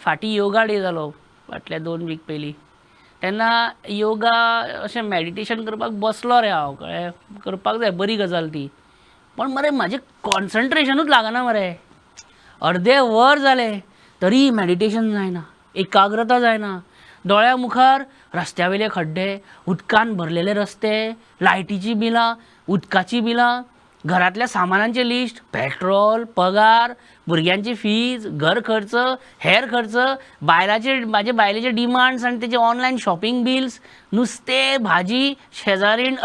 फाटी योगा डे जालो फाटल्या 2 वीक पयलीं तेन्ना योगा अशें मेडिटेशन करपाक बसलो रे हांव कळ्ळें करपाक जाय बरी गजाल ती पण मरे म्हाजें कॉन्सन्ट्रेशनूच लागना मरे अर्दे वर जालें तरी मेडिटेशन जायना एकाग्रता जायना दोळ्या मुखार रस्त्या वयले खड्डे उदकान भरलेले रस्ते लायटीची बिलां उदकाची बिलां घरातल्या सामानांचे लिस्ट पेट्रोल पगार भुरग्यांची फीज घर खर्च हेर खर्च म्हाजे बायलेचे डिमांड्स आनी तेचे ऑनलायन शॉपिंग बिल्स नुस्तें भाजी शेजारीण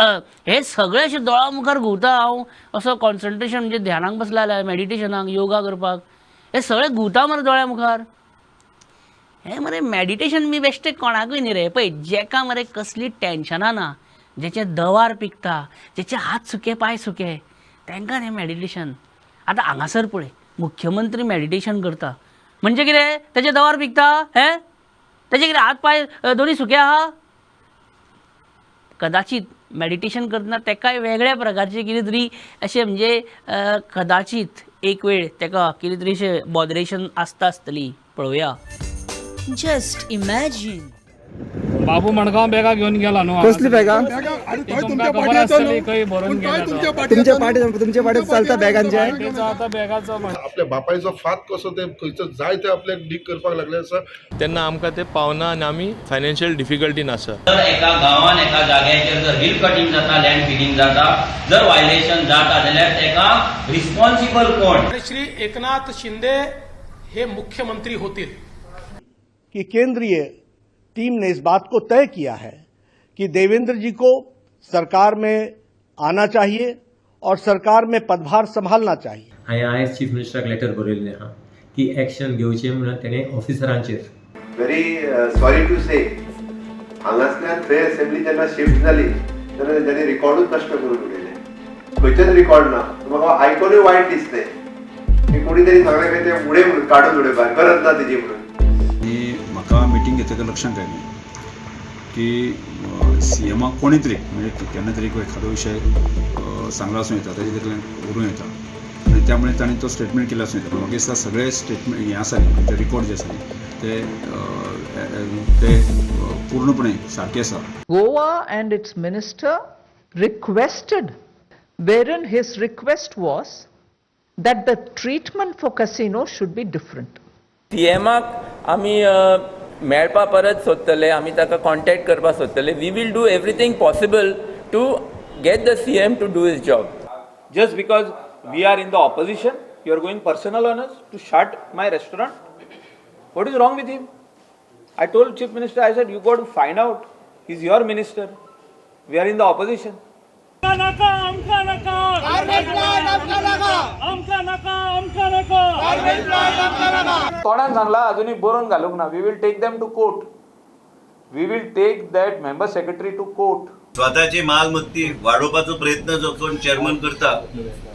हे सगळे अशें दोळा मुखार घुंवता हांव असो कॉन्सन्ट्रेशन म्हणजे ध्यानाक बसला जाल्यार मेडिटेशनाक योगा करपाक हे सगळे घुंवता मरे दोळ्या मुखार हे मरे मेडिटेशन बी बेश्टें कोणाकूय न्ही रे पळय जेका मरे कसली टेन्शनां ना जेचे दवार पिकता जेचे हात सुके पांय सुके तांकां हें मेडिटेशन आतां हांगासर पळय मुख्यमंत्री मेडिटेशन करता म्हणजे कितें तेजे दवार पिकता हे तेजे कितें हात पांय दोनी सुके आहा कदाचित मेडिटेशन करतना तेकाय वेगळ्या प्रकारचे कितें तरी अशें म्हणजे कदाचित एक वेळ तेका कितें तरी अशें बॉदरेशन आसतली पळोवया जस्ट इमॅजिन बाबू मडगांव बॅगा घेऊन गेला न्हू कसली बॅगा तुमच्या तुमच्या पाठीत चलता बॅगांचे आता बॅगाचो आपल्या बापायचो फात कसो ते खंयचो जाय ते आपल्याक डीक करपाक लागले आसा तेन्ना आमकां ते पावना आनी आमी फायनान्शियल डिफिकल्टीन आसा जर एका गांवान एका जाग्याचेर जर हिल कटिंग जाता लँड फिलिंग जाता जर वायलेशन जाता जाल्यार तेका रिस्पॉन्सिबल कोण श्री एकनाथ शिंदे हे मुख्यमंत्री होतील कि केंद्रीय टीम ने इस बात को तय किया है कि देवेंद्र जी को सरकार में आना चाहिए और सरकार में पदभार संभालना चाहिए हांवें आयज चीफ मिनिस्टराक लेटर बरयल्लें आहा की एक्शन घेवचें म्हणून तेणें ऑफिसरांचेर व्हेरी सॉरी टू से हांगासल्यान थंय असेंब्ली जेन्ना शिफ्ट जाली तेन्ना तेंच्यांनी रिकॉर्डूच नश्ट करून उडयलें खंयचेच रिकॉर्ड ना म्हाका आयकूनय वायट दिसलें की कोणी तरी सांगलें काय ते उडय म्हणून काडून उडयपाक गरज ना तेजी म्हणून म्हाका मिटींग घेतलें लक्षांत आयलें की सीएमाक कोणी तरी म्हणजे केन्ना तरी एखादो विशय सांगला आसूं येता ताजे तकलेन उरूं येता आनी त्यामुळे ताणें तो स्टेटमेंट केला आसूं येता म्हाका दिसता सगळे स्टेटमेंट हें आसा ते रिकॉर्ड जे आसा ते पूर्णपणे सारके आसा Goa and its minister requested, wherein his request was that the treatment for casino should be different. सीएमाक आमी मेळपा परत सोदतले आमी ताका कॉन्टॅक्ट करपाक सोदतले we will do everything possible to get the CM to do his job just because we are in the opposition you are going personal on us to shut my restaurant what is wrong with him I told Chief Minister, I said, you got to find out. He's your minister. We are in the opposition. तोंडान सांगला अजूनही बरोवन घालूंक ना. We will take them to court. We will take that member secretary to court. स्वतःची मालमत्ती वाढवपाचो प्रयत्न जो कोण चेअरमन करता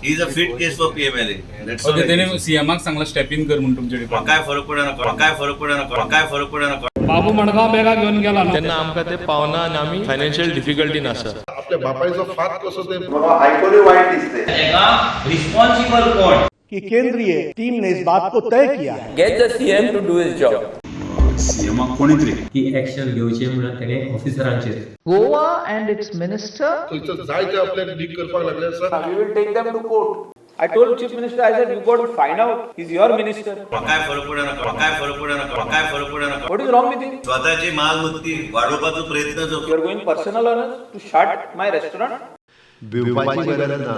he is a fit case for PMLA त्याने सीएमाक सांगला स्टेप इन कर म्हणून तुमचे काय फरक पडना बाबू मडगांव बॅगा घेऊन गेला तेन्ना आमकां ते पावना आनी आमी फायनान्शियल डिफिकल्टीन आसा आपल्या बापायचो फात कसो ते म्हाका आयकूनय वायट दिसलें तेका रिस्पॉन्सिबल कोण कि केंद्रीय टीम ने इस बात को तय किया है get the CM to do his job सीएमाक कोणी तरी की एक्शन घेवचें म्हणून तेणें ऑफिसरांचेर Goa and its minister खंयचो जाय ते आपल्याक डीक करपाक लागले आसा We will take them to court. I told Chief Minister, I said, you got to find out. He's your minister. काय फरक पडना What is wrong with him? स्वतःची मालमत्ती वाढवपाचो प्रयत्न जो You are going personal on us to shut my restaurant. भिवपाची गरज ना